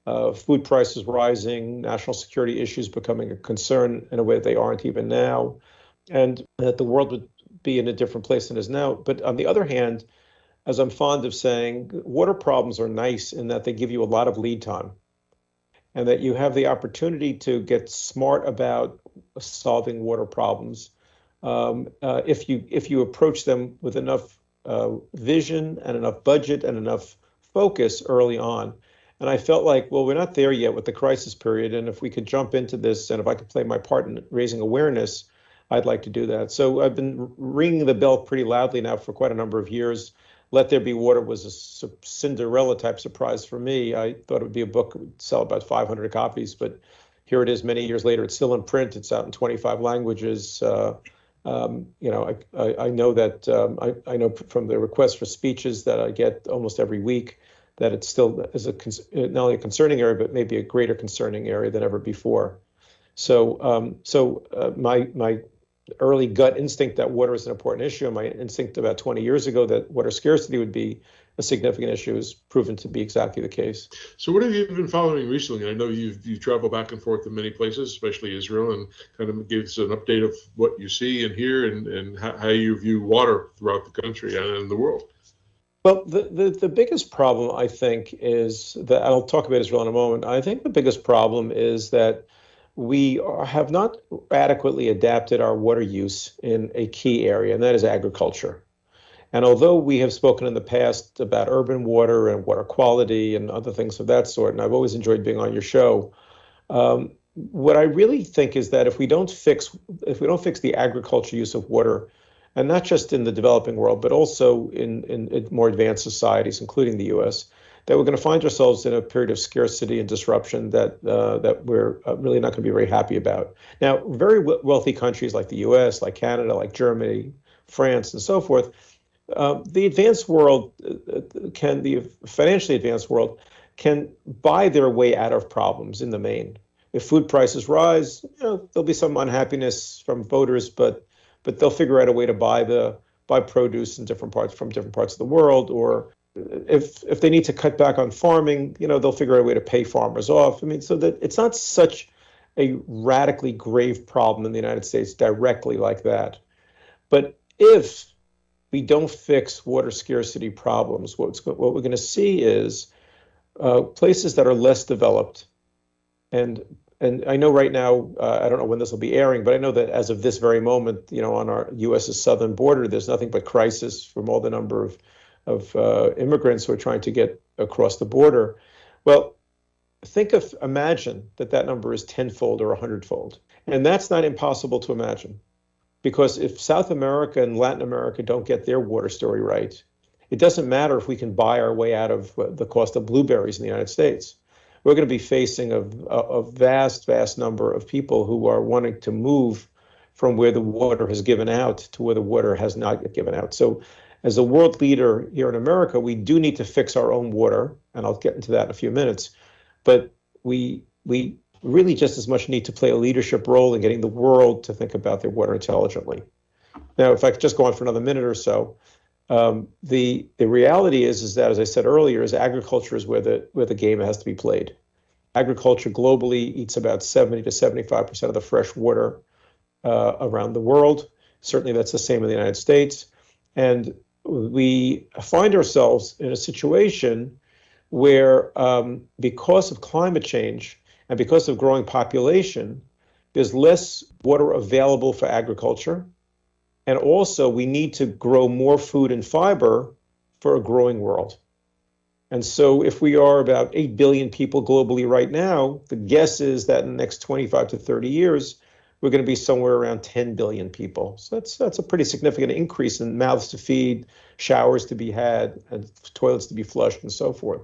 food prices rising, national security issues becoming a concern in a way that they aren't even now, and that the world would be in a different place than it is now. But on the other hand, as I'm fond of saying, water problems are nice in that they give you a lot of lead time and that you have the opportunity to get smart about solving water problems if you approach them with enough vision and enough budget and enough focus early on. And I felt like, well, we're not there yet with the crisis period. And if we could jump into this and if I could play my part in raising awareness, I'd like to do that. So I've been ringing the bell pretty loudly now for quite a number of years. Let There Be Water was a Cinderella type surprise for me. I thought it would be a book that would sell about 500 copies, but here it is many years later. It's still in print. It's out in 25 languages. I know that I know from the requests for speeches that I get almost every week that it still is not only a concerning area, but maybe a greater concerning area than ever before. My early gut instinct that water is an important issue, and my instinct about 20 years ago that water scarcity would be a significant issue has proven to be exactly the case. So what have you been following recently? I know you travel back and forth to many places, especially Israel, and kind of give us an update of what you see and hear and how you view water throughout the country and in the world. Well, the biggest problem, I think, is that I'll talk about Israel in a moment. I think the biggest problem is that have not adequately adapted our water use in a key area, and that is agriculture. And although we have spoken in the past about urban water and water quality and other things of that sort, and I've always enjoyed being on your show, what I really think is that if we don't fix the agriculture use of water, and not just in the developing world, but also in more advanced societies, including the U.S., that we're going to find ourselves in a period of scarcity and disruption that we're really not going to be very happy about. Now, very wealthy countries like the U.S., like Canada, like Germany, France, and so forth, the advanced world the financially advanced world can buy their way out of problems in the main. If food prices rise, there'll be some unhappiness from voters, but they'll figure out a way to buy produce in different parts of the world. Or if they need to cut back on farming, they'll figure out a way to pay farmers off. I mean, so that it's not such a radically grave problem in the United States directly like that. But if we don't fix water scarcity problems, what we're going to see is places that are less developed. And I know right now, I don't know when this will be airing, but I know that as of this very moment, on our U.S.'s southern border, there's nothing but crisis from all the number of immigrants who are trying to get across the border. Well, imagine that number is tenfold or 100-fold. And that's not impossible to imagine. Because if South America and Latin America don't get their water story right, it doesn't matter if we can buy our way out of the cost of blueberries in the United States. We're going to be facing a vast, vast number of people who are wanting to move from where the water has given out to where the water has not yet given out. So as a world leader here in America, we do need to fix our own water, and I'll get into that in a few minutes. But we really just as much need to play a leadership role in getting the world to think about their water intelligently. Now, if I could just go on for another minute or so, the reality is that, as I said earlier, is agriculture is where the game has to be played. Agriculture globally eats about 70 to 75% of the fresh water around the world. Certainly that's the same in the United States. And we find ourselves in a situation where because of climate change, and because of growing population, there's less water available for agriculture. And also we need to grow more food and fiber for a growing world. And so if we are about 8 billion people globally right now, the guess is that in the next 25 to 30 years, we're going to be somewhere around 10 billion people. So that's a pretty significant increase in mouths to feed, showers to be had, and toilets to be flushed, and so forth.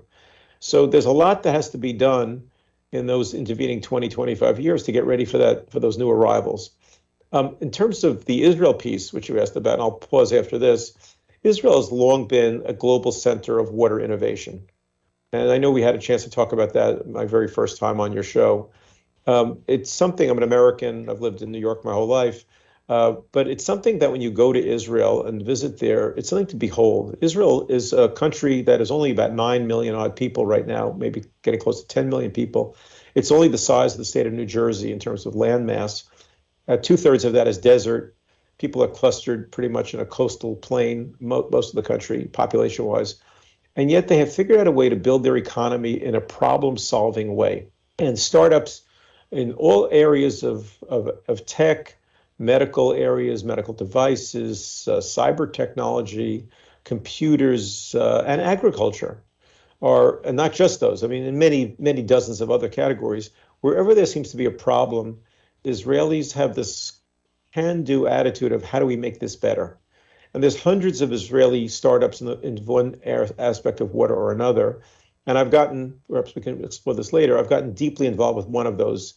So there's a lot that has to be done in those intervening 20, 25 years to get ready for those new arrivals. In terms of the Israel piece, which you asked about, and I'll pause after this, Israel has long been a global center of water innovation. And I know we had a chance to talk about that my very first time on your show. It's something, I'm an American, I've lived in New York my whole life. But it's something that when you go to Israel and visit there, it's something to behold. Israel is a country that is only about 9 million odd people right now, maybe getting close to 10 million people. It's only the size of the state of New Jersey in terms of land mass. Two-thirds of that is desert. People are clustered pretty much in a coastal plain, most of the country, population-wise. And yet they have figured out a way to build their economy in a problem-solving way. And startups in all areas of tech, medical areas, medical devices, cyber technology, computers, and agriculture are, and not just those, I mean, in many, many dozens of other categories, wherever there seems to be a problem, Israelis have this can-do attitude of how do we make this better? And there's hundreds of Israeli startups in one aspect of water or another. And I've gotten, perhaps we can explore this later, I've gotten deeply involved with one of those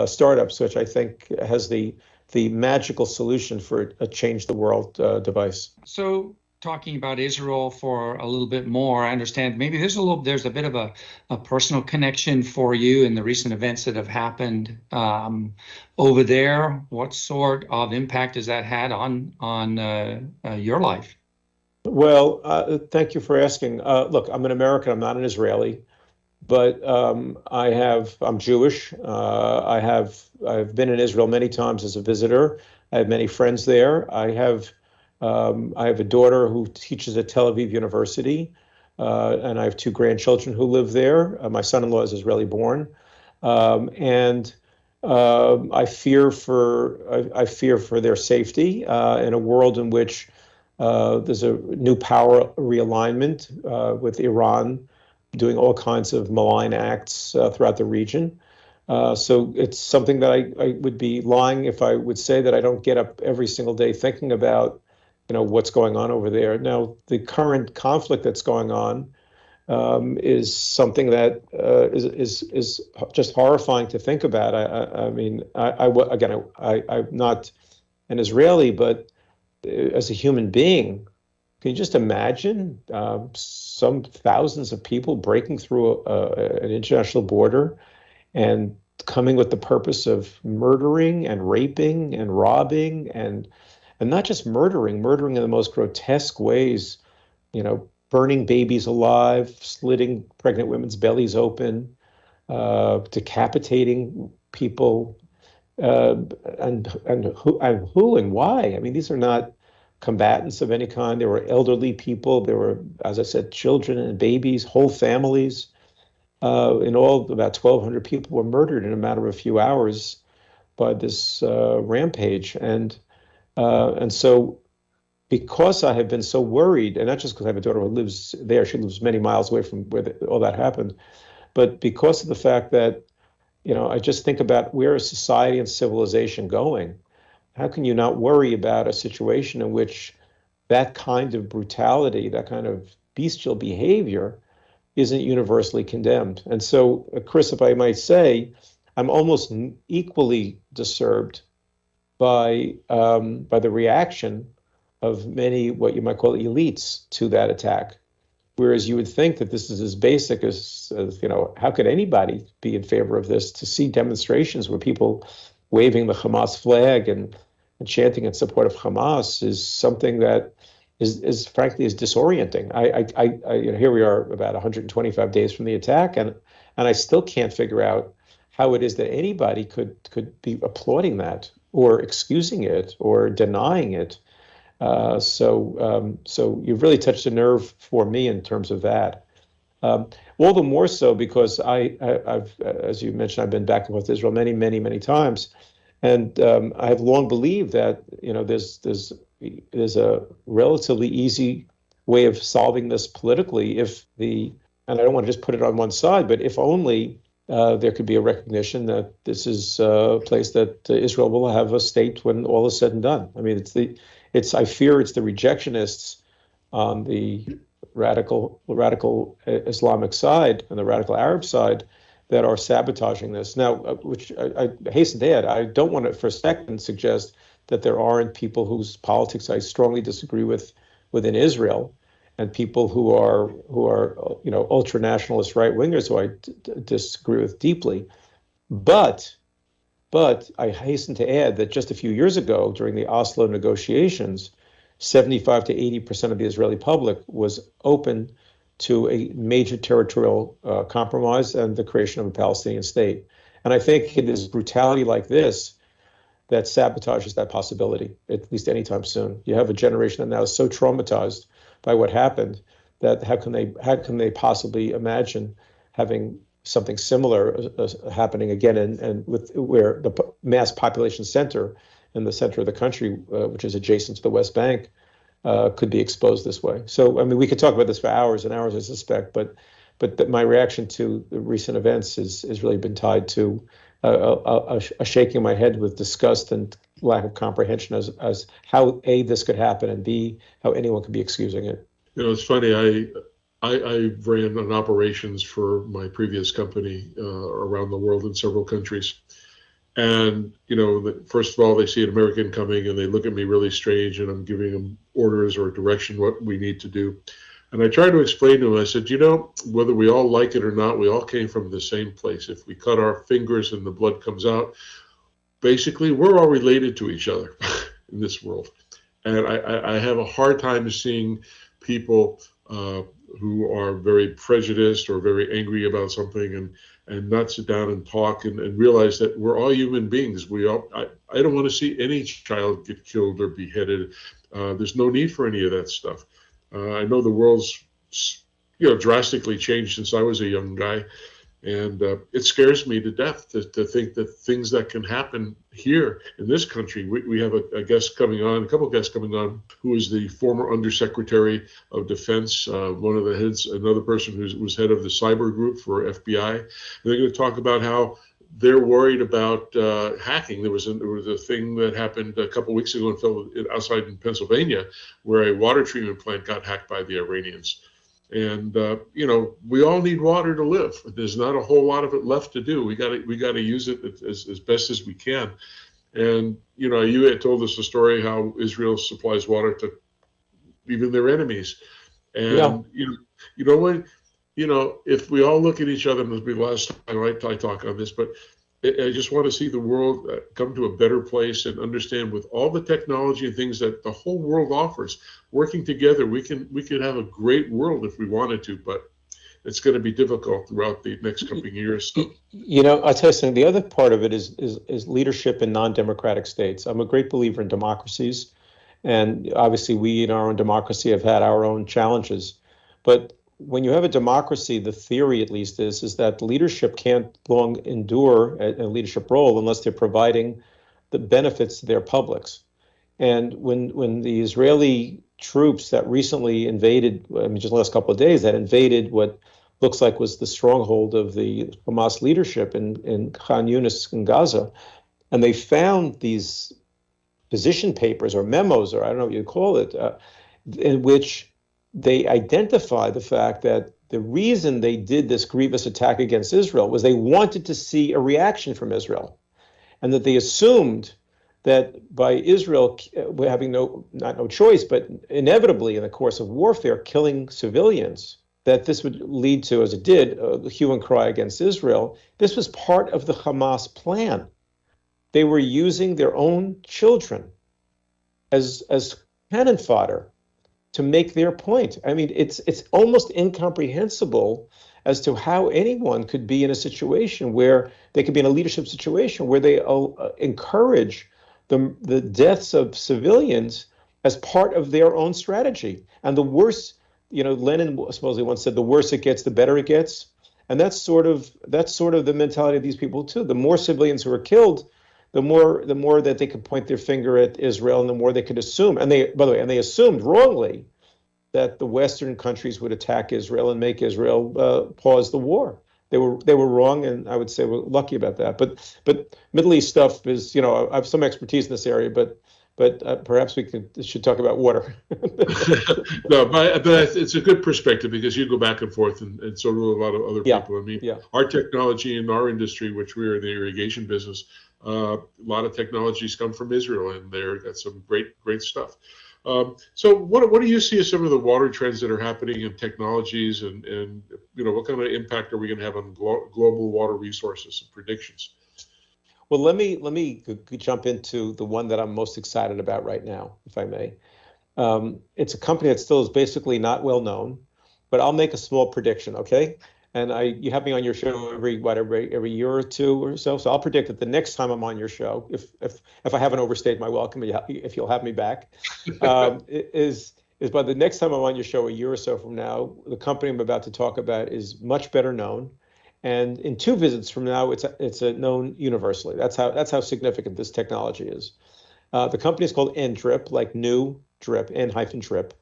startups, which I think has the magical solution for a change the world device. So talking about Israel for a little bit more, I understand maybe there's a bit of a personal connection for you in the recent events that have happened over there. What sort of impact has that had on your life? Well, thank you for asking. Look, I'm an American. I'm not an Israeli, but I'm Jewish. I've been in Israel many times as a visitor. I have many friends there. I have a daughter who teaches at Tel Aviv University, and I have two grandchildren who live there. My son-in-law is Israeli born, and I fear for their safety in a world in which there's a new power realignment with Iran doing all kinds of malign acts throughout the region. So it's something that I would be lying if I would say that I don't get up every single day thinking about, what's going on over there. Now, the current conflict that's going on is something that is just horrifying to think about. I mean, I'm not an Israeli, but as a human being, can you just imagine some thousands of people breaking through an international border and coming with the purpose of murdering and raping and robbing and not just murdering in the most grotesque ways, burning babies alive, slitting pregnant women's bellies open, decapitating people, and who and why? I mean, these are not combatants of any kind. There were elderly people. There were, as I said, children and babies, whole families. In all, about 1,200 people were murdered in a matter of a few hours by this rampage. And so, because I have been so worried, and not just because I have a daughter who lives there, she lives many miles away from where all that happened, but because of the fact that, I just think about where is society and civilization going? How can you not worry about a situation in which that kind of brutality, that kind of bestial behavior isn't universally condemned? And so, Chris, if I might say, I'm almost equally disturbed by the reaction of many what you might call elites to that attack. Whereas you would think that this is as basic as how could anybody be in favor of this? To see demonstrations where people waving the Hamas flag and chanting in support of Hamas is something that is frankly is disorienting. Here we are about 125 days from the attack, and I still can't figure out how it is that anybody could be applauding that or excusing it or denying it. So you've really touched a nerve for me in terms of that. All the more so because I've, as you mentioned, I've been back and forth to Israel many, many, many times, and I have long believed that there's a relatively easy way of solving this politically and I don't want to just put it on one side, but if only there could be a recognition that this is a place that Israel will have a state when all is said and done. I mean, I fear it's the rejectionists on the radical Islamic side and the radical Arab side that are sabotaging this. Now, which I hasten to add, I don't want to for a second suggest that there aren't people whose politics I strongly disagree with within Israel, and people who are ultra nationalist right wingers who I disagree with deeply. But But I hasten to add that just a few years ago, during the Oslo negotiations, 75 to 80% of the Israeli public was open to a major territorial compromise and the creation of a Palestinian state. And I think it is brutality like this that sabotages that possibility, at least anytime soon. You have a generation that now is so traumatized by what happened that how can they possibly imagine having something similar happening again, and with where the mass population center in the center of the country, which is adjacent to the West Bank, could be exposed this way. So, I mean, we could talk about this for hours and hours, I suspect, but my reaction to the recent events has really been tied to a shaking my head with disgust and lack of comprehension as how A, this could happen, and B, how anyone could be excusing it. It's funny. I ran on operations for my previous company around the world in several countries. And, first of all, they see an American coming and they look at me really strange, and I'm giving them orders or direction what we need to do. And I tried to explain to them, I said, whether we all like it or not, we all came from the same place. If we cut our fingers and the blood comes out, basically, we're all related to each other in this world. And I have a hard time seeing people who are very prejudiced or very angry about something and not sit down and talk and realize that we're all human beings. I don't want to see any child get killed or beheaded. There's no need for any of that stuff. I know the world's drastically changed since I was a young guy, and it scares me to death to think that things that can happen here in this country. We have a guest coming on, a couple of guests coming on, who is the former Undersecretary of Defense, one of the heads, another person who was head of the cyber group for FBI. And they're going to talk about how they're worried about hacking. There was a thing that happened a couple of weeks ago outside in Pennsylvania, where a water treatment plant got hacked by the Iranians. And we all need water to live. There's not a whole lot of it left to do. We got to use it as best as we can. And you had told us a story how Israel supplies water to even their enemies. And you know what? If we all look at each other, and it'll be the last time I talk on this, but I just want to see the world come to a better place and understand, with all the technology and things that the whole world offers, working together, we could have a great world if we wanted to, but it's going to be difficult throughout the next couple of years. So. I'll tell you something. The other part of it is leadership in non-democratic states. I'm a great believer in democracies, and obviously we in our own democracy have had our own challenges, but when you have a democracy, the theory at least is that leadership can't long endure a leadership role unless they're providing the benefits to their publics. And when the Israeli troops that recently invaded, just the last couple of days, that invaded what looks like was the stronghold of the Hamas leadership in Khan Yunis in Gaza, and they found these position papers or memos, or I don't know what you call it, in which they identify the fact that the reason they did this grievous attack against Israel was they wanted to see a reaction from Israel, and that they assumed that by Israel having not no choice, but inevitably in the course of warfare, killing civilians, that this would lead to, as it did, the hue and cry against Israel. This was part of the Hamas plan. They were using their own children as cannon fodder to make their point. I mean, it's almost incomprehensible as to how anyone could be in a situation where they could be in a leadership situation where they encourage the deaths of civilians as part of their own strategy. And the worse, Lenin supposedly once said, the worse it gets, the better it gets. And that's sort of the mentality of these people too. The more civilians who are killed, the more that they could point their finger at Israel, and the more they could assume. And they, by the way, they assumed wrongly that the Western countries would attack Israel and make Israel pause the war. They were wrong, and I would say we're lucky about that. But Middle East stuff is, I have some expertise in this area, but perhaps we should talk about water. No, but it's a good perspective, because you go back and forth, and so do a lot of other people. I mean, our technology in our industry, which we're in the irrigation business, a lot of technologies come from Israel, and they've got some great stuff. So what do you see as some of the water trends that are happening in technologies, and what kind of impact are we going to have on global water resources and predictions? Well, let me jump into the one that I'm most excited about right now, if I may. It's a company that still is basically not well known, but I'll make a small prediction, okay? And you have me on your show every year or two or so. So I'll predict that the next time I'm on your show, if I haven't overstayed my welcome, if you'll have me back, is by the next time I'm on your show a year or so from now, the company I'm about to talk about is much better known. And in two visits from now, it's a known universally. That's how significant this technology is. The company is called N-Drip, like new drip, N-drip.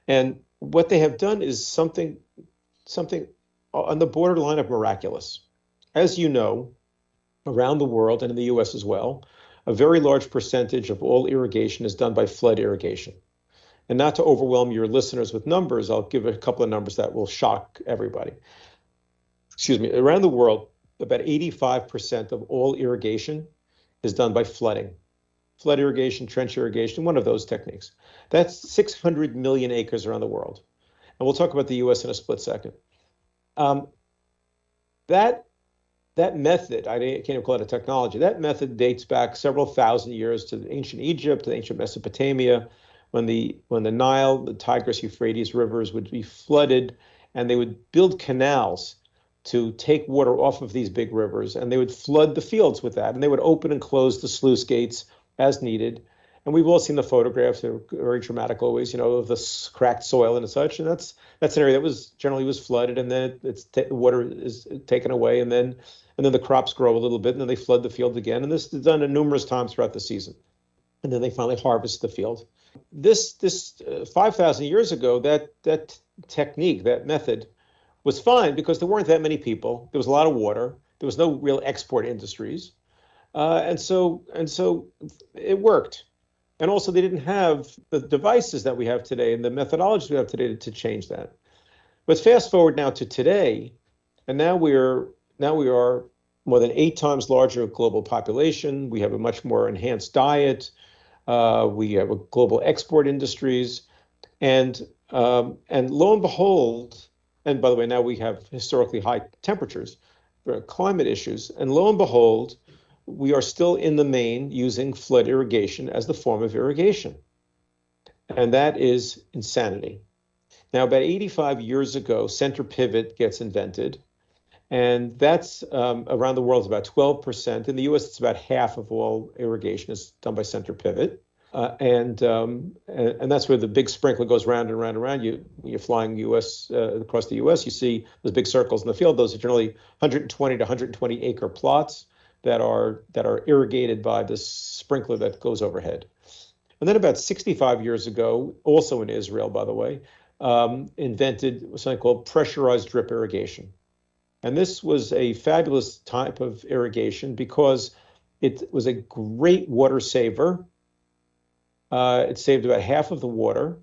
And what they have done is something on the borderline of miraculous. As you know, around the world and in the US as well, a very large percentage of all irrigation is done by flood irrigation. And not to overwhelm your listeners with numbers, I'll give a couple of numbers that will shock everybody. Excuse me, around the world, about 85% of all irrigation is done by flooding. Flood irrigation, trench irrigation, one of those techniques. That's 600 million acres around the world. And we'll talk about the US in a split second. That method, I can't even call it a technology, that method dates back several thousand years to ancient Egypt, to ancient Mesopotamia, when the Nile, the Tigris, Euphrates rivers would be flooded, and they would build canals to take water off of these big rivers, and they would flood the fields with that, and they would open and close the sluice gates as needed. And we've all seen the photographs; they're very dramatic, always, of the cracked soil and such. And that's an area that was generally flooded, and then the water is taken away, and then the crops grow a little bit, and then they flood the field again. And this is done numerous times throughout the season. And then they finally harvest the field. This 5,000 years ago, that technique, that method, was fine because there weren't that many people. There was a lot of water. There was no real export industries, and so it worked. And also, they didn't have the devices that we have today and the methodologies we have today to change that. But fast forward now to today, and now we are more than 8 times larger global population. We have a much more enhanced diet. We have a global export industries, and lo and behold, and by the way, now we have historically high temperatures, climate issues, and lo and behold, we are still in the main using flood irrigation as the form of irrigation. And that is insanity. Now, about 85 years ago, center pivot gets invented. And that's around the world is about 12%. In the US, it's about half of all irrigation is done by center pivot. And that's where the big sprinkler goes round and round and round. You're flying across the US, you see those big circles in the field. Those are generally 120 to 120 acre plots that are irrigated by this sprinkler that goes overhead. And then about 65 years ago, also in Israel, by the way, invented something called pressurized drip irrigation. And this was a fabulous type of irrigation because it was a great water saver. It saved about half of the water,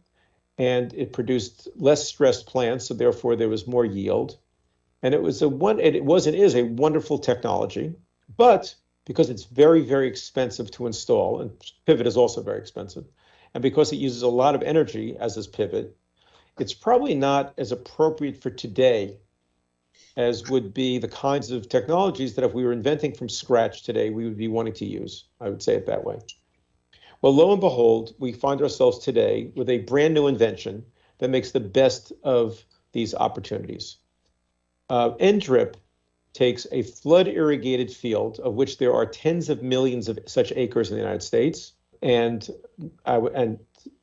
and it produced less stressed plants, so therefore there was more yield. And it was and is a wonderful technology, but because it's very, very expensive to install, and pivot is also very expensive, and because it uses a lot of energy, as is pivot, it's probably not as appropriate for today as would be the kinds of technologies that if we were inventing from scratch today, we would be wanting to use. I would say it that way. Well, lo and behold, we find ourselves today with a brand new invention that makes the best of these opportunities. N-Drip takes a flood irrigated field, of which there are tens of millions of such acres in the United States. And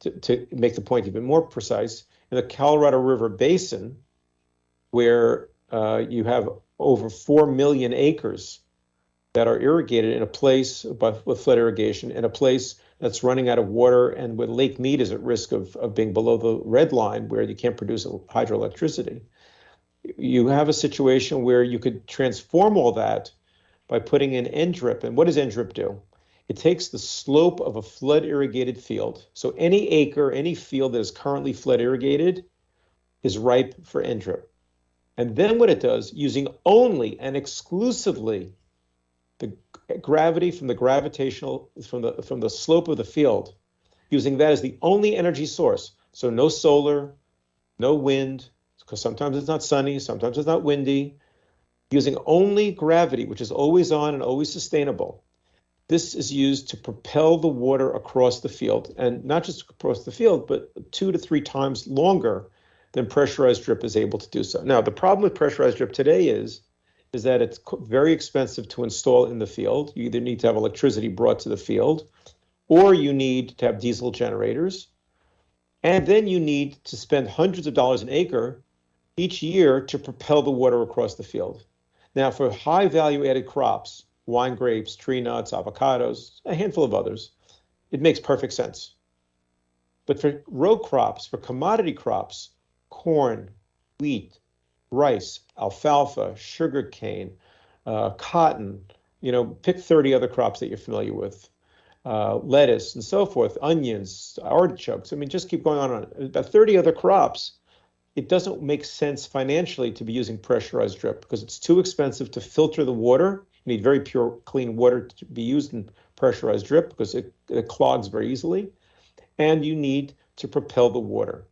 to make the point even more precise, in the Colorado River Basin, where you have over 4 million acres that are irrigated in a place with flood irrigation, in a place that's running out of water and where Lake Mead is at risk of being below the red line where you can't produce hydroelectricity. You have a situation where you could transform all that by putting in N-Drip. And what does N-Drip do? It takes the slope of a flood irrigated field. So any acre, any field that is currently flood irrigated is ripe for N-Drip. And then what it does, using only and exclusively the gravity from the slope of the field, using that as the only energy source. So no solar, no wind, because sometimes it's not sunny, sometimes it's not windy, using only gravity, which is always on and always sustainable. This is used to propel the water across the field, and not just across the field, but 2 to 3 times longer than pressurized drip is able to do so. Now, the problem with pressurized drip today is that it's very expensive to install in the field. You either need to have electricity brought to the field, or you need to have diesel generators. And then you need to spend hundreds of dollars an acre each year to propel the water across the field. Now, for high value added crops, wine grapes, tree nuts, avocados, a handful of others, it makes perfect sense. But for row crops, for commodity crops, corn, wheat, rice, alfalfa, sugarcane, cotton, pick 30 other crops that you're familiar with, lettuce and so forth, onions, artichokes. I mean, just keep going on. About 30 other crops. It doesn't make sense financially to be using pressurized drip because it's too expensive to filter the water. You need very pure, clean water to be used in pressurized drip because it clogs very easily. And you need to propel the water.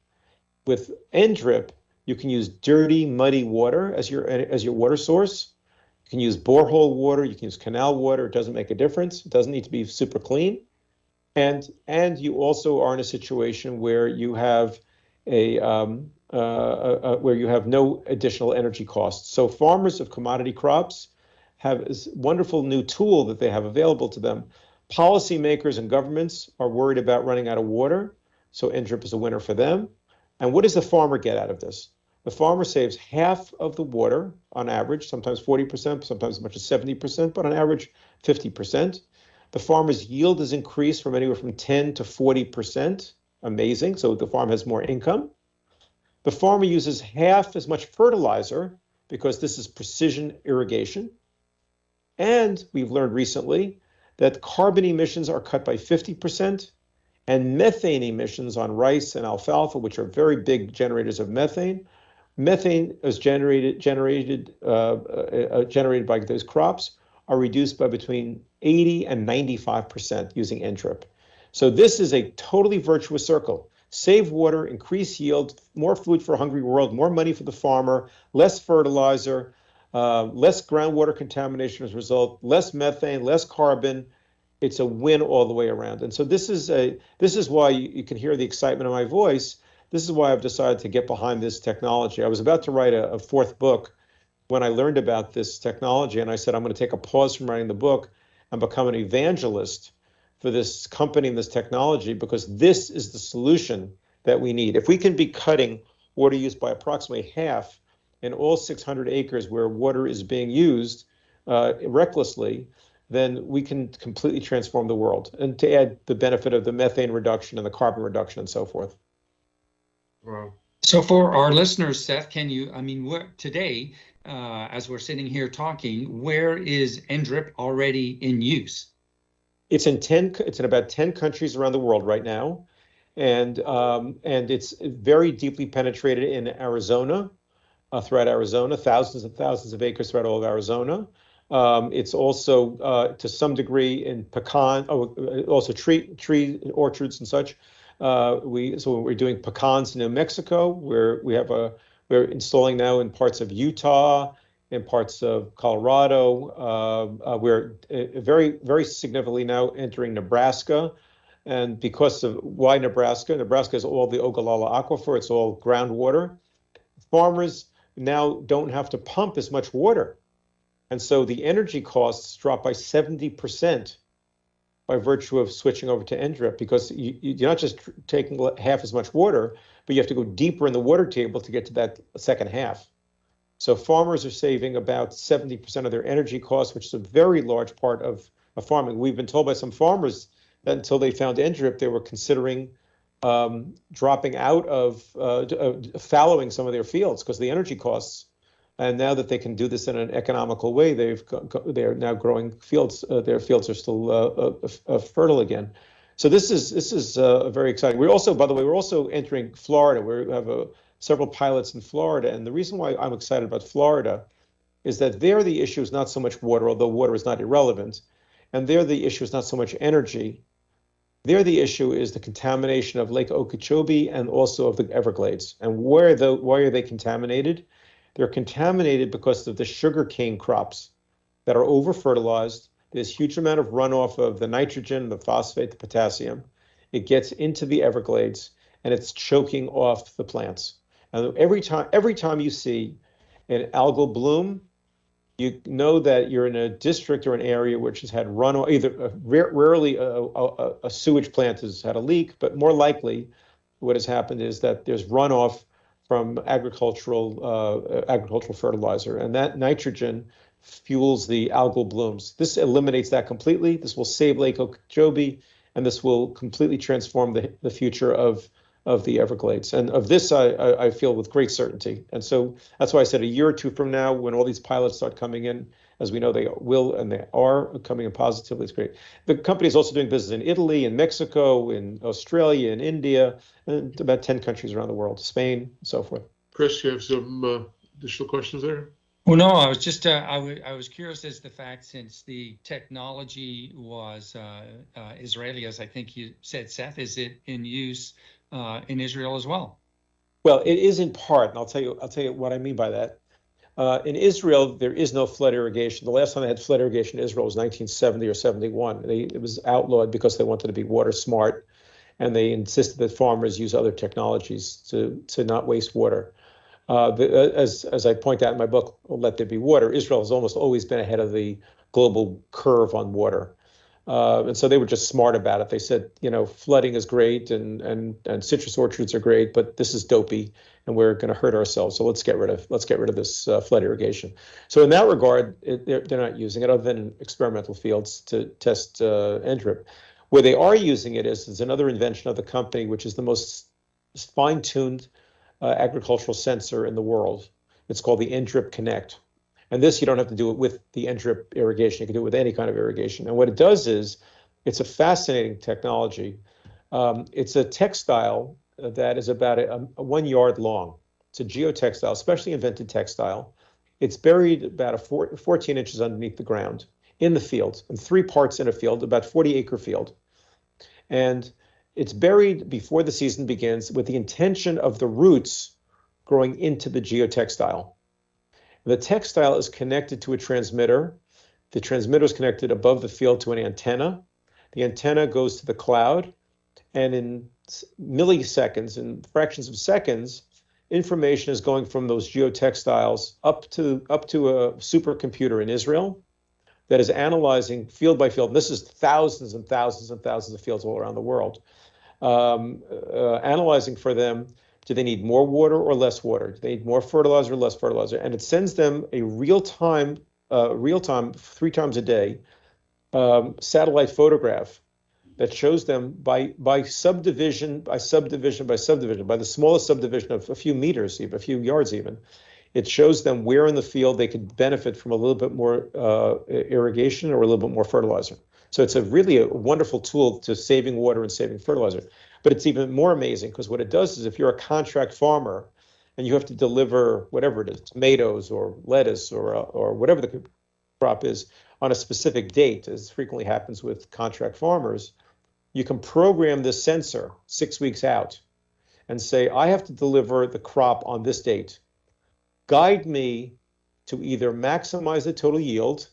With end drip, you can use dirty, muddy water as your water source. You can use borehole water. You can use canal water. It doesn't make a difference. It doesn't need to be super clean. And you also are in a situation where you have where you have no additional energy costs. So farmers of commodity crops have this wonderful new tool that they have available to them. Policymakers and governments are worried about running out of water, so NDRIP is a winner for them. And what does the farmer get out of this? The farmer saves half of the water on average, sometimes 40%, sometimes as much as 70%, but on average 50%. The farmer's yield is increased from anywhere from 10 to 40%. Amazing. So the farm has more income. The farmer uses half as much fertilizer because this is precision irrigation. And we've learned recently that carbon emissions are cut by 50%, and methane emissions on rice and alfalfa, which are very big generators of methane. Methane is generated by those crops are reduced by between 80 and 95% using NDRIP. So this is a totally virtuous circle. Save water, increase yield, more food for a hungry world, more money for the farmer, less fertilizer, less groundwater contamination as a result, less methane, less carbon. It's a win all the way around. And so this is why you can hear the excitement in my voice. This is why I've decided to get behind this technology. I was about to write a fourth book when I learned about this technology, and I said, I'm going to take a pause from writing the book and become an evangelist for this company and this technology, because this is the solution that we need. If we can be cutting water use by approximately half in all 600 acres where water is being used recklessly, then we can completely transform the world, and to add the benefit of the methane reduction and the carbon reduction and so forth. Wow. So for our listeners, Seth, today, as we're sitting here talking, where is NDRIP already in use? It's in about 10 countries around the world right now, and it's very deeply penetrated in Arizona, throughout Arizona, thousands and thousands of acres throughout all of Arizona. It's also to some degree in also tree orchards and such. We're doing pecans in New Mexico, where we're installing now in parts of Utah, in parts of Colorado. We're very, very significantly now entering Nebraska. And because of why Nebraska is all the Ogallala Aquifer, it's all groundwater. Farmers now don't have to pump as much water. And so the energy costs drop by 70% by virtue of switching over to NDRIP, because you're not just taking half as much water, but you have to go deeper in the water table to get to that second half. So farmers are saving about 70% of their energy costs, which is a very large part of farming. We've been told by some farmers that until they found NDRIP, they were considering dropping out of fallowing some of their fields because of the energy costs. And now that they can do this in an economical way, they're now growing fields. Their fields are still fertile again. So this is very exciting. We're also entering Florida. We have several pilots in Florida, and the reason why I'm excited about Florida is that there the issue is not so much water, although water is not irrelevant, and there the issue is not so much energy. There the issue is the contamination of Lake Okeechobee and also of the Everglades. And why are they contaminated? They're contaminated because of the sugarcane crops that are over-fertilized, there's huge amount of runoff of the nitrogen, the phosphate, the potassium. It gets into the Everglades and it's choking off the plants. And every time you see an algal bloom, you know that you're in a district or an area which has had runoff. Either rarely a sewage plant has had a leak, but more likely what has happened is that there's runoff from agricultural fertilizer, and that nitrogen fuels the algal blooms. This eliminates that completely. This will save Lake Okeechobee, and this will completely transform the future of the Everglades. And of this, I feel with great certainty. And so that's why I said a year or two from now, when all these pilots start coming in, as we know they will and they are coming in positively, it's great. The company is also doing business in Italy, in Mexico, in Australia, in India, and about 10 countries around the world, Spain, and so forth. Chris, you have some additional questions there? Well, no, I was just I was curious as the fact, since the technology was Israeli, as I think you said, Seth, is it in use in Israel as well? Well, it is in part, and I'll tell you what I mean by that. In Israel, there is no flood irrigation. The last time they had flood irrigation in Israel was 1970 or 71. It was outlawed because they wanted to be water smart, and they insisted that farmers use other technologies to not waste water. As I point out in my book, Let There Be Water, Israel has almost always been ahead of the global curve on water. And so they were just smart about it. They said, flooding is great and citrus orchards are great, but this is dopey and we're going to hurt ourselves. So let's get rid of this flood irrigation. So in that regard, they're not using it other than in experimental fields to test NDRIP. Where they are using it is another invention of the company, which is the most fine-tuned agricultural sensor in the world. It's called the NDRIP Connect. And this, you don't have to do it with the NDRIP irrigation. You can do it with any kind of irrigation. And what it does is, it's a fascinating technology. It's a textile that is about a 1 yard long. It's a geotextile, specially invented textile. It's buried about 14 inches underneath the ground in the field, in 3 parts in a field, about 40-acre field. And it's buried before the season begins with the intention of the roots growing into the geotextile. The textile is connected to a transmitter. The transmitter is connected above the field to an antenna. The antenna goes to the cloud, and in milliseconds, in fractions of seconds, information is going from those geotextiles up to a supercomputer in Israel that is analyzing field by field. And this is thousands and thousands and thousands of fields all around the world, analyzing for them. Do they need more water or less water? Do they need more fertilizer or less fertilizer? And it sends them a real-time, 3 times a day, satellite photograph that shows them by subdivision, by the smallest subdivision of a few meters, even a few yards even. It shows them where in the field they could benefit from a little bit more irrigation or a little bit more fertilizer. So it's really a wonderful tool to saving water and saving fertilizer. But it's even more amazing because what it does is, if you're a contract farmer and you have to deliver whatever it is, tomatoes or lettuce or whatever the crop is on a specific date, as frequently happens with contract farmers, you can program this sensor 6 weeks out and say, I have to deliver the crop on this date. Guide me to either maximize the total yield,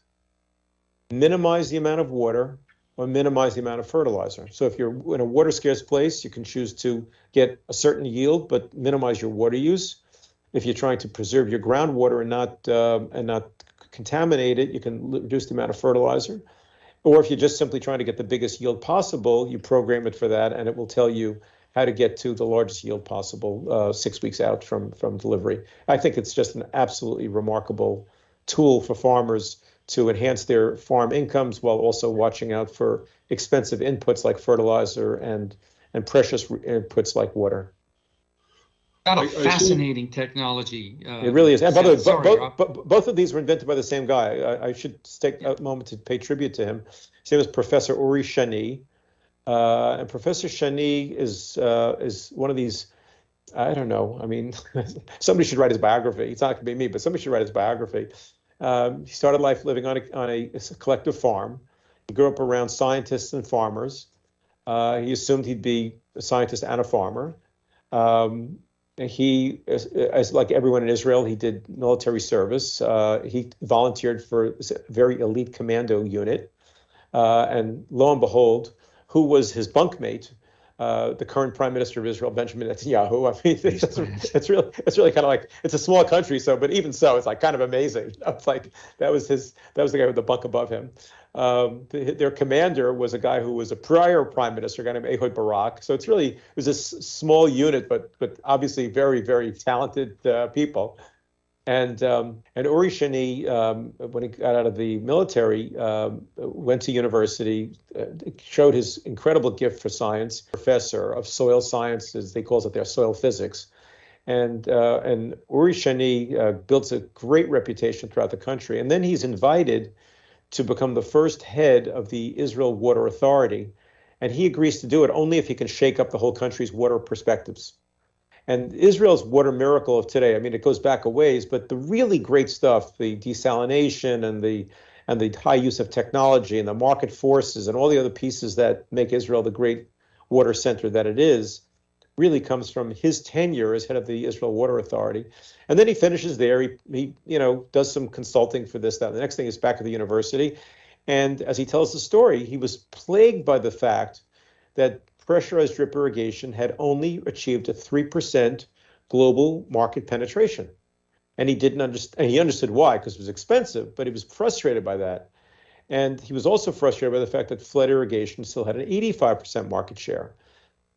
minimize the amount of water, or minimize the amount of fertilizer. So if you're in a water scarce place, you can choose to get a certain yield, but minimize your water use. If you're trying to preserve your groundwater and not contaminate it, you can reduce the amount of fertilizer. Or if you're just simply trying to get the biggest yield possible, you program it for that, and it will tell you how to get to the largest yield possible 6 weeks out from delivery. I think it's just an absolutely remarkable tool for farmers to enhance their farm incomes while also watching out for expensive inputs like fertilizer and precious inputs like water. Not a fascinating technology. It really is. And by the way, both of these were invented by the same guy. I should take a moment to pay tribute to him. His name is Professor Uri Shani. And Professor Shani is one of these, I don't know, I mean, somebody should write his biography. It's not going to be me, but somebody should write his biography. He started life living on a collective farm. He grew up around scientists and farmers. He assumed he'd be a scientist and a farmer. He, as like everyone in Israel, he did military service. He volunteered for a very elite commando unit And lo and behold, who was his bunkmate? The current Prime Minister of Israel, Benjamin Netanyahu. I mean, it's really kind of like, it's a small country, so, but even so, it's like kind of amazing. It's like that was the guy with the bunk above him. Their commander was a guy who was a prior prime minister, a guy named Ehud Barak. So it was this small unit, but obviously very, very talented people. And Uri Shani, when he got out of the military, went to university, showed his incredible gift for science, professor of soil sciences, they call it their soil physics. And Uri Shani built a great reputation throughout the country. And then he's invited to become the first head of the Israel Water Authority. And he agrees to do it only if he can shake up the whole country's water perspectives. And Israel's water miracle of today, I mean, it goes back a ways, but the really great stuff, the desalination and the high use of technology and the market forces and all the other pieces that make Israel the great water center that it is, really comes from his tenure as head of the Israel Water Authority. And then he finishes there. He does some consulting for this, that. The next thing is back at the university. And as he tells the story, he was plagued by the fact that pressurized drip irrigation had only achieved a 3% global market penetration. And he didn't understand, and he understood why, because it was expensive, but he was frustrated by that. And he was also frustrated by the fact that flood irrigation still had an 85% market share.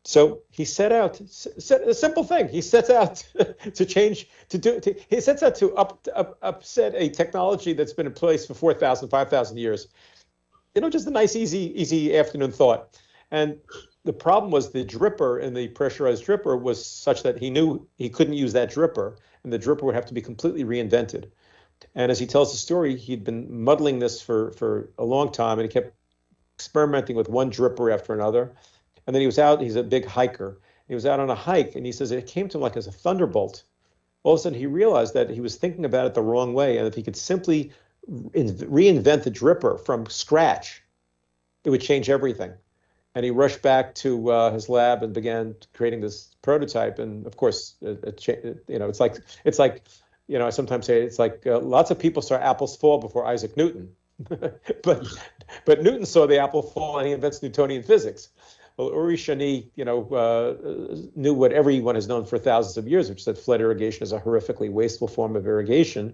So he set out a simple thing. He sets out he sets out to upset a technology that's been in place for 4,000, 5,000 years. Just a nice, easy afternoon thought. And the problem was the dripper and the pressurized dripper was such that he knew he couldn't use that dripper, and the dripper would have to be completely reinvented. And as he tells the story, he'd been muddling this for a long time, and he kept experimenting with one dripper after another. And then he was out, he's a big hiker. He was out on a hike, and he says it came to him like as a thunderbolt. All of a sudden, he realized that he was thinking about it the wrong way, and if he could simply reinvent the dripper from scratch, it would change everything. And he rushed back to his lab and began creating this prototype. And of course, it's like, I sometimes say it's like lots of people saw apples fall before Isaac Newton, but Newton saw the apple fall and he invents Newtonian physics. Well, Uri Shani, knew what everyone has known for thousands of years, which is that flood irrigation is a horrifically wasteful form of irrigation,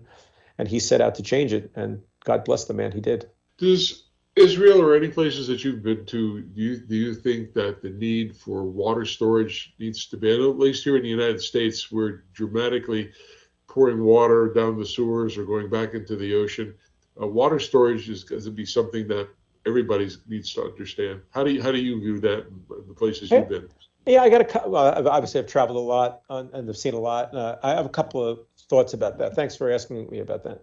and he set out to change it. And God bless the man, he did. Does Israel or any places that you've been to, do you think that the need for water storage needs to be, at least here in the United States, we're dramatically pouring water down the sewers or going back into the ocean. Water storage is going to be something that everybody needs to understand. How do you view that in the places you've been? Yeah, obviously I've traveled a lot and I've seen a lot. I have a couple of thoughts about that. Thanks for asking me about that.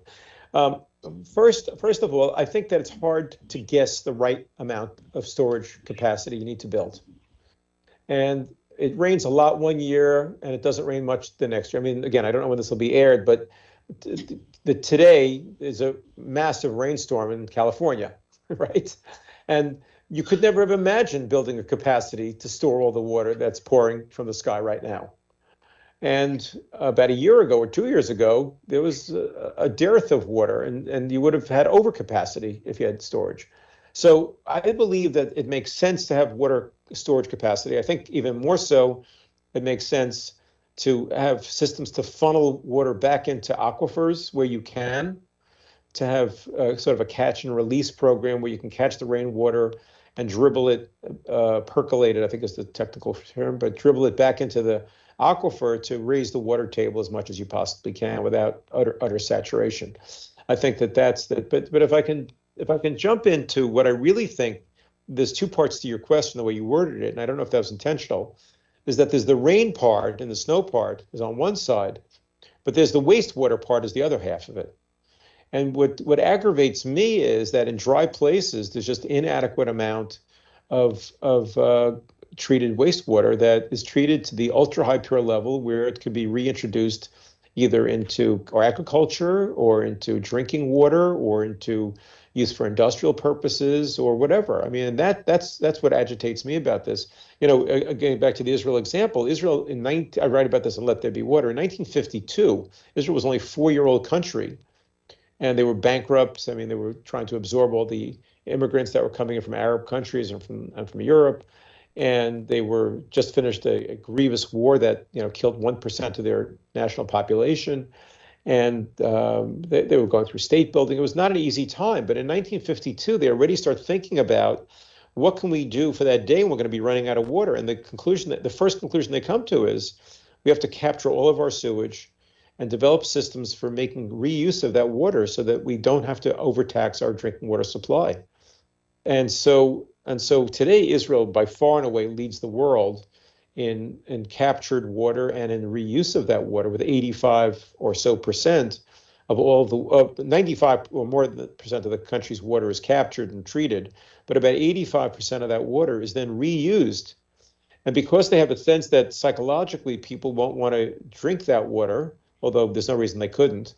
First of all, I think that it's hard to guess the right amount of storage capacity you need to build. And it rains a lot one year and it doesn't rain much the next year. I mean, again, I don't know when this will be aired, but today is a massive rainstorm in California, right? And you could never have imagined building a capacity to store all the water that's pouring from the sky right now. And about a year ago or 2 years ago, there was a dearth of water, and you would have had overcapacity if you had storage. So I believe that it makes sense to have water storage capacity. I think even more so, it makes sense to have systems to funnel water back into aquifers where you can, to have sort of a catch and release program where you can catch the rainwater and dribble it, percolate it, I think is the technical term, but dribble it back into the aquifer to raise the water table as much as you possibly can without utter saturation. I think that's the, but if I can jump into what I really think, there's two parts to your question, the way you worded it, and I don't know if that was intentional, is that there's the rain part and the snow part is on one side, but there's the wastewater part is the other half of it. And what aggravates me is that in dry places, there's just inadequate amount of treated wastewater that is treated to the ultra high pure level where it could be reintroduced either into agriculture or into drinking water or into use for industrial purposes or whatever. I mean, that's what agitates me about this. Again, back to the Israel example, Israel I write about this in Let There Be Water. In 1952, Israel was only a 4-year-old country. and they were bankrupt. I mean, they were trying to absorb all the immigrants that were coming in from Arab countries and from Europe, and they were just finished a grievous war that killed 1% of their national population, and they were going through state building. It was not an easy time, but in 1952 they already start thinking about what can we do for that day when we're going to be running out of water. And the first conclusion they come to is we have to capture all of our sewage and develop systems for making reuse of that water so that we don't have to overtax our drinking water supply. And so today, Israel by far and away leads the world in captured water and in reuse of that water, with 85 or so percent of all the 95 or more than percent of the country's water is captured and treated, but about 85% of that water is then reused. And because they have a sense that psychologically people won't want to drink that water, although there's no reason they couldn't,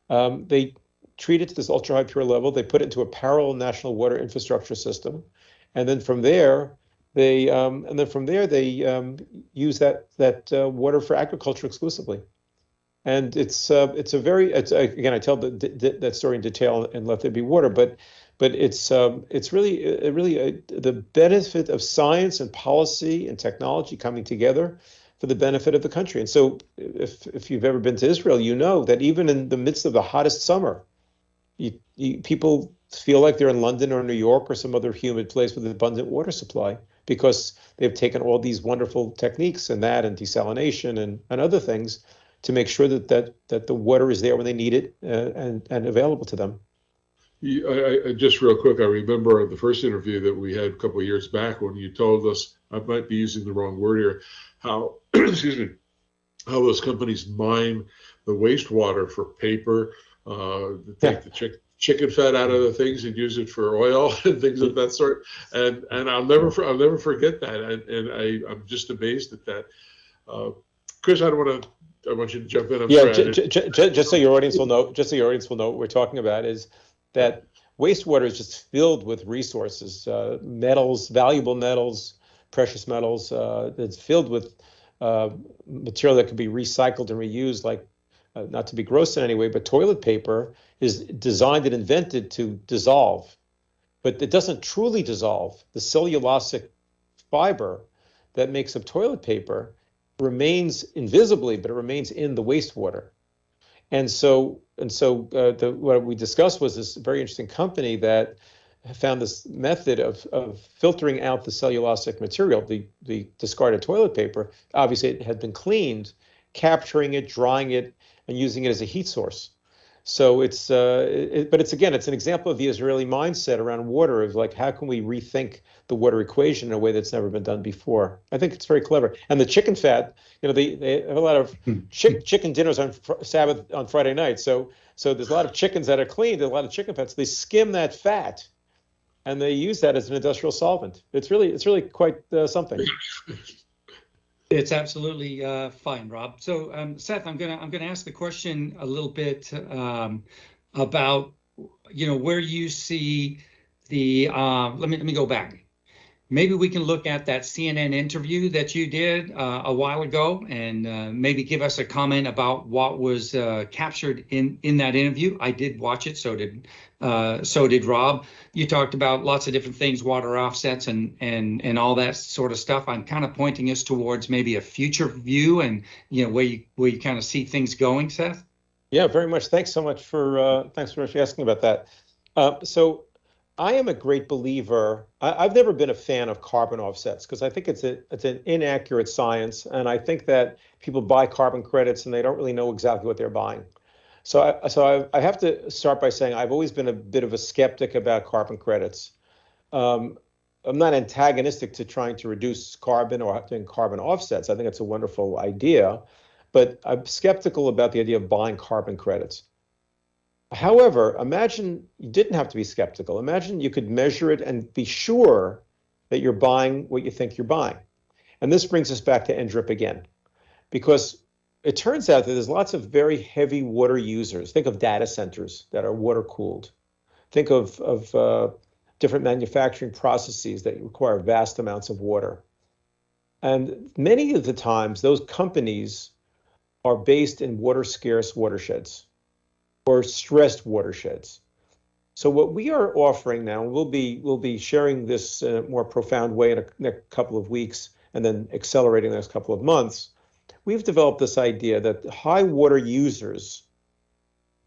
they treat it to this ultra high pure level. They put it into a parallel national water infrastructure system, and then from there they use that water for agriculture exclusively. And again, I tell that story in detail and Let There Be Water, but it's really the benefit of science and policy and technology coming together for the benefit of the country. And so if you've ever been to Israel, you know that even in the midst of the hottest summer, people feel like they're in London or New York or some other humid place with an abundant water supply, because they've taken all these wonderful techniques and desalination and other things to make sure that the water is there when they need it and available to them. Just real quick, I remember the first interview that we had a couple of years back when you told us, I might be using the wrong word here, how excuse me, how those companies mine the wastewater for paper, take the chicken fat out of the things and use it for oil and things of that sort. And I'll never forget that. And I'm just amazed at that. Chris, I want you to jump in. Just so your audience will know, what we're talking about is that wastewater is just filled with resources, metals, valuable metals, precious metals. It's filled with material that can be recycled and reused, like not to be gross in any way, but toilet paper is designed and invented to dissolve, but it doesn't truly dissolve. The cellulosic fiber that makes up toilet paper remains invisibly, but it remains in the wastewater. And so what we discussed was this very interesting company that found this method of filtering out the cellulosic material, the discarded toilet paper. Obviously, it had been cleaned, capturing it, drying it, and using it as a heat source. So it's an example of the Israeli mindset around water, of like, how can we rethink the water equation in a way that's never been done before? I think it's very clever. And the chicken fat, they have a lot of chicken dinners on Sabbath on Friday night. So there's a lot of chickens that are cleaned, a lot of chicken fats. They skim that fat, and they use that as an industrial solvent. It's really quite something. It's absolutely fine, Rob. So, Seth, I'm gonna ask the question a little bit about where you see the. Let me go back. Maybe we can look at that CNN interview that you did a while ago, and maybe give us a comment about what was captured in that interview. I did watch it, so did Rob. You talked about lots of different things, water offsets and all that sort of stuff. I'm kind of pointing us towards maybe a future view, and where you kind of see things going, Seth. Yeah, very much. Thanks so much for asking about that. So I am a great believer. I've never been a fan of carbon offsets because I think it's an inaccurate science, and I think that people buy carbon credits and they don't really know exactly what they're buying. So I have to start by saying I've always been a bit of a skeptic about carbon credits. I'm not antagonistic to trying to reduce carbon or doing carbon offsets. I think it's a wonderful idea, but I'm skeptical about the idea of buying carbon credits. However, imagine you didn't have to be skeptical. Imagine you could measure it and be sure that you're buying what you think you're buying. And this brings us back to NDRIP again, because it turns out that there's lots of very heavy water users. Think of data centers that are water cooled. Think of different manufacturing processes that require vast amounts of water. And many of the times, those companies are based in water scarce watersheds. or stressed watersheds. So what we are offering now, we'll be sharing this in a more profound way in a next couple of weeks, and then accelerating the next couple of months. We've developed this idea that high water users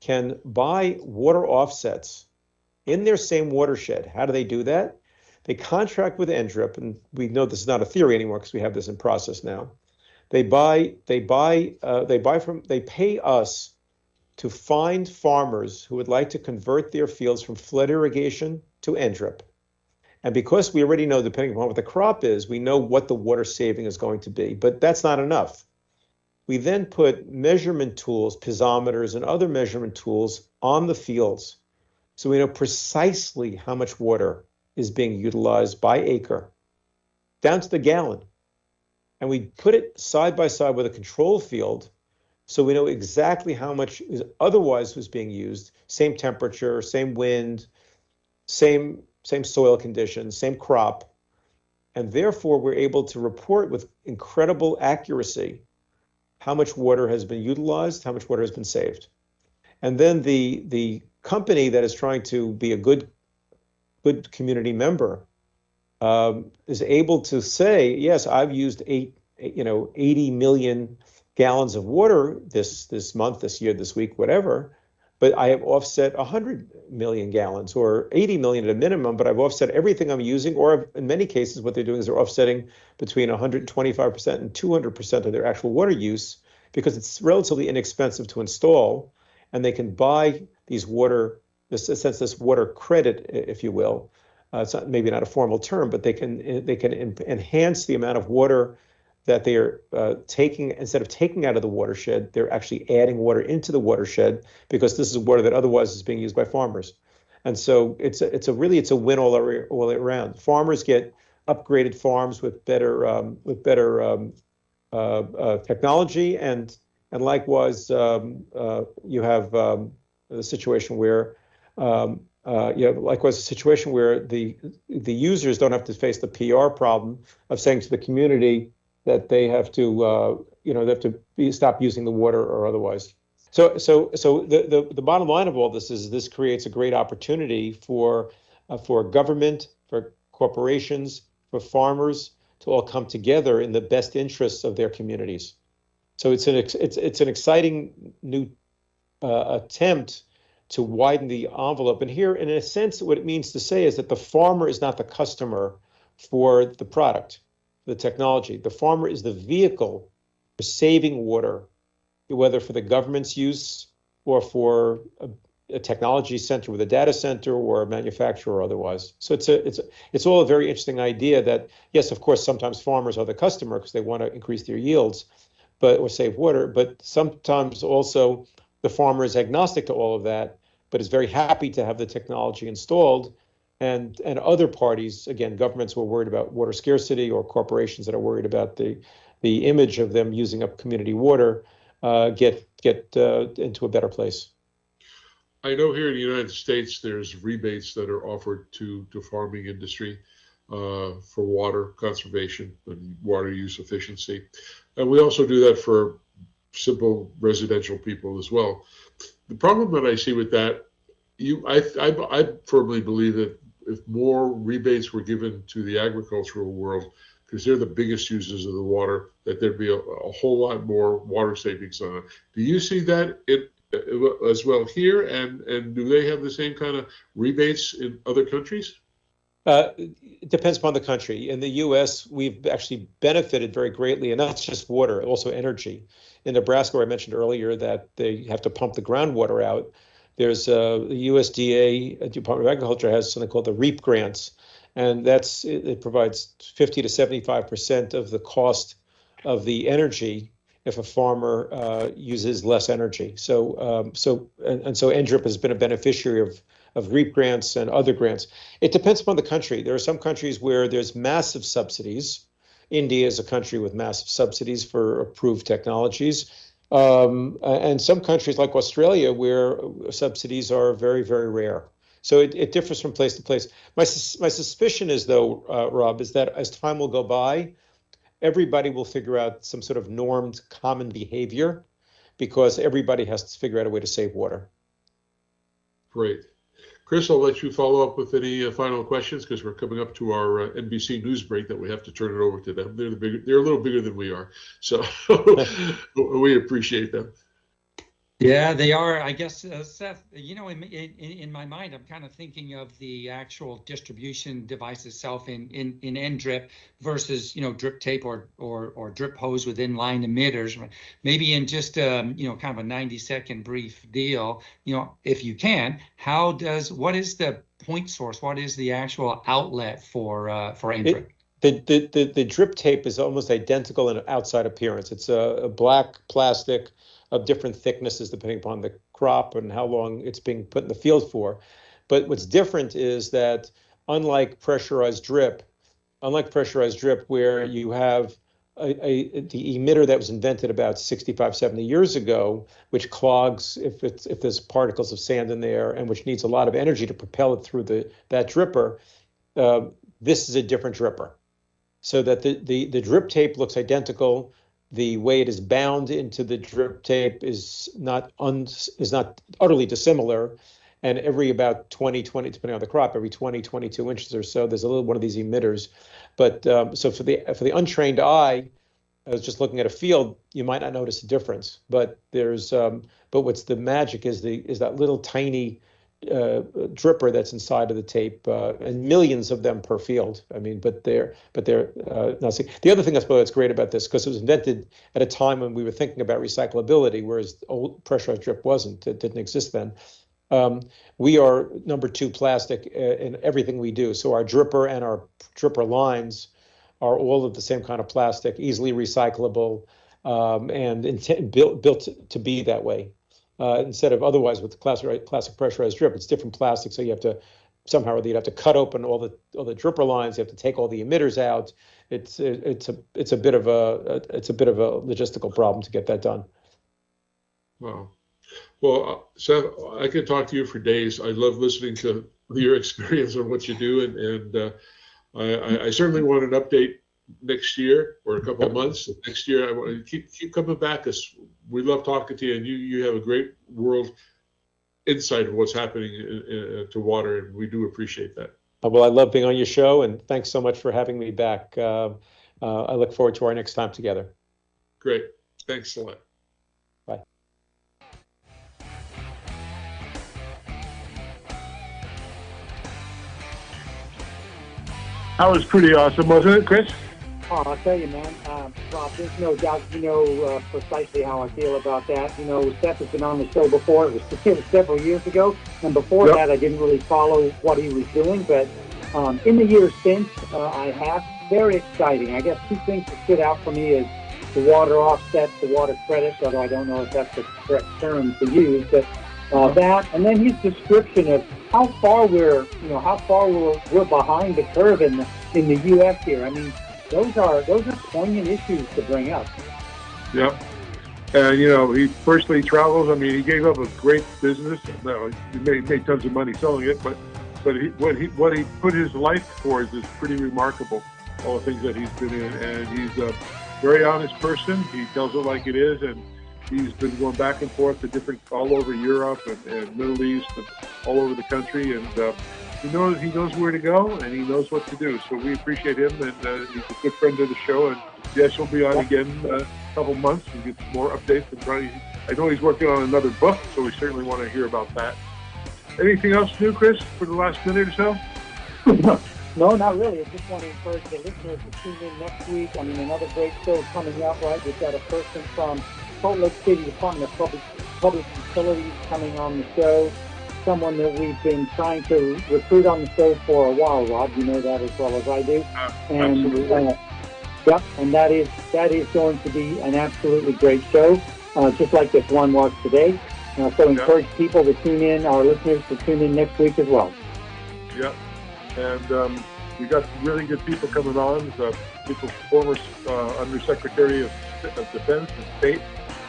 can buy water offsets in their same watershed. How do they do that? They contract with NDRIP, and we know this is not a theory anymore because we have this in process now. They pay us to find farmers who would like to convert their fields from flood irrigation to NDRIP. And because we already know, depending upon what the crop is, we know what the water saving is going to be, but that's not enough. We then put measurement tools, piezometers, and other measurement tools on the fields. So we know precisely how much water is being utilized by acre, down to the gallon. And we put it side by side with a control field, so we know exactly how much otherwise was being used, same temperature, same wind, same soil conditions, same crop. And therefore, we're able to report with incredible accuracy how much water has been utilized, how much water has been saved. And then the company that is trying to be a good community member is able to say, yes, I've used 80 million gallons of water this month, this year, this week, whatever, but I have offset 100 million gallons or 80 million at a minimum, but I've offset everything I'm using, or in many cases, what they're doing is they're offsetting between 125% and 200% of their actual water use, because it's relatively inexpensive to install, and they can buy this water credit, if you will. It's maybe not a formal term, but they can enhance the amount of water that they are taking. Instead of taking out of the watershed, they're actually adding water into the watershed, because this is water that otherwise is being used by farmers. And so it's a win all around. Farmers get upgraded farms with better technology, and likewise you have the situation where likewise a situation where the users don't have to face the PR problem of saying to the community that they have to stop using the water or otherwise. So the bottom line of all this is this creates a great opportunity for government, for corporations, for farmers to all come together in the best interests of their communities. So it's an exciting new attempt to widen the envelope. And here, in a sense, what it means to say is that the farmer is not the customer for the product, the technology. The farmer is the vehicle for saving water, whether for the government's use or for a technology center with a data center or a manufacturer or otherwise. So it's all a very interesting idea that, yes, of course, sometimes farmers are the customer because they want to increase their yields, or save water, but sometimes also the farmer is agnostic to all of that, but is very happy to have the technology installed. And other parties, again, governments who are worried about water scarcity, or corporations that are worried about the image of them using up community water, get into a better place. I know here in the United States, there's rebates that are offered to farming industry for water conservation and water use efficiency. And we also do that for simple residential people as well. The problem that I see with that, I firmly believe that if more rebates were given to the agricultural world, because they're the biggest users of the water, that there'd be a whole lot more water savings on it. Do you see that as well here? And do they have the same kind of rebates in other countries? It depends upon the country. In the U.S., we've actually benefited very greatly, and not just water, also energy. In Nebraska, where I mentioned earlier that they have to pump the groundwater out, there's the USDA, Department of Agriculture, has something called the REAP grants, and it provides 50 to 75% of the cost of the energy if a farmer uses less energy. So NDRIP has been a beneficiary of REAP grants and other grants. It depends upon the country. There are some countries where there's massive subsidies. India is a country with massive subsidies for approved technologies. And some countries like Australia, where subsidies are very, very rare. So it differs from place to place. My suspicion is, though, Rob, is that as time will go by, everybody will figure out some sort of normed common behavior, because everybody has to figure out a way to save water. Great. Chris, I'll let you follow up with any final questions because we're coming up to our NBC news break that we have to turn it over to them. They're a little bigger than we are, so we appreciate them. Yeah, they are. I guess, Seth, in my mind, I'm kind of thinking of the actual distribution device itself in NDRIP versus, drip tape or drip hose with inline emitters. Maybe in just, kind of a 90-second brief deal, if you can, what is the point source? What is the actual outlet for NDRIP? The drip tape is almost identical in outside appearance. It's a black plastic of different thicknesses depending upon the crop and how long it's being put in the field for. But what's different is that unlike pressurized drip where you have the emitter that was invented about 65, 70 years ago, which clogs if there's particles of sand in there and which needs a lot of energy to propel it through that dripper, this is a different dripper. So that the drip tape looks identical. The way it is bound into the drip tape is not utterly dissimilar, and every about 20, depending on the crop, every 20, 22 inches or so, there's a little one of these emitters. But so for the untrained eye, I was just looking at a field, you might not notice a difference. But what's the magic is that little tiny dripper that's inside of the tape, and millions of them per field. I mean, but they're not. The other thing I suppose that's great about this, because it was invented at a time when we were thinking about recyclability, whereas old pressurized drip wasn't. It didn't exist then. We are number 2 plastic in everything we do. So our dripper and our dripper lines are all of the same kind of plastic, easily recyclable, and built to be that way. Instead of otherwise with classic pressurized drip, it's different plastic. So you have to somehow or other, you'd have to cut open all the dripper lines. You have to take all the emitters out. It's a bit of a logistical problem to get that done. Wow. Well, Seth, I could talk to you for days. I love listening to your experience on what you do, and I certainly want an update next year or a couple of months. Next year, I want to keep coming back because we love talking to you, and you have a great world insight of what's happening to water, and we do appreciate that. Well, I love being on your show, and thanks so much for having me back. I look forward to our next time together. Great. Thanks a lot. Bye. That was pretty awesome, wasn't it, Chris? Oh, I'll tell you, man, Rob, there's no doubt you know precisely how I feel about that. You know, Seth has been on the show before. It was several years ago. And before that, I didn't really follow what he was doing. But in the years since, I have. Very exciting. I guess 2 things that stood out for me is the water offsets, the water credits, although I don't know if that's the correct term to use. But that, and then his description of how far we're behind the curve in the U.S. here. I mean, those are poignant issues to bring up. Yep. And, he personally travels. I mean, he gave up a great business. No, he made tons of money selling it, but what he put his life towards is pretty remarkable, all the things that he's been in. And he's a very honest person. He tells it like it is, and he's been going back and forth to all over Europe and Middle East and all over the country. And he knows where to go, and he knows what to do. So we appreciate him, and he's a good friend of the show. And yes, he'll be on again a couple months and get some more updates. And I know he's working on another book, so we certainly want to hear about that. Anything else new, Chris, for the last minute or so? No, not really. I just want to encourage the listeners to tune in next week. I mean, another great show coming up, right? We've got a person from Salt Lake City Department of Public Utilities coming on the show. Someone that we've been trying to recruit on the show for a while, Rob. You know that as well as I do. And and that is going to be an absolutely great show, just like this one was today. So encourage people to tune in, our listeners to tune in next week as well. Yeah, and we got some really good people coming on. Former Undersecretary of Defense and State.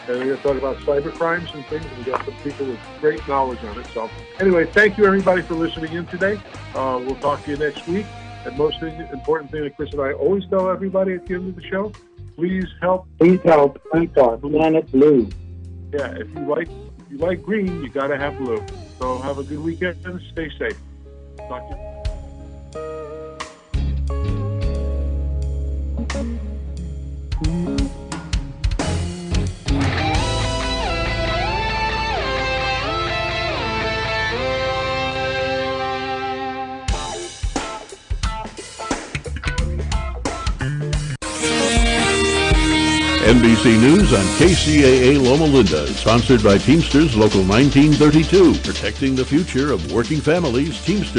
And we're going to talk about cyber crimes and things. And we got some people with great knowledge on it. So anyway, thank you everybody for listening in today. We'll talk to you next week. And most important thing that Chris and I always tell everybody at the end of the show, please help keep our planet blue. Yeah, if you like green, you got to have blue. So have a good weekend and stay safe. Talk to you. NBC News on KCAA Loma Linda, sponsored by Teamsters Local 1932, protecting the future of working families. Teamsters.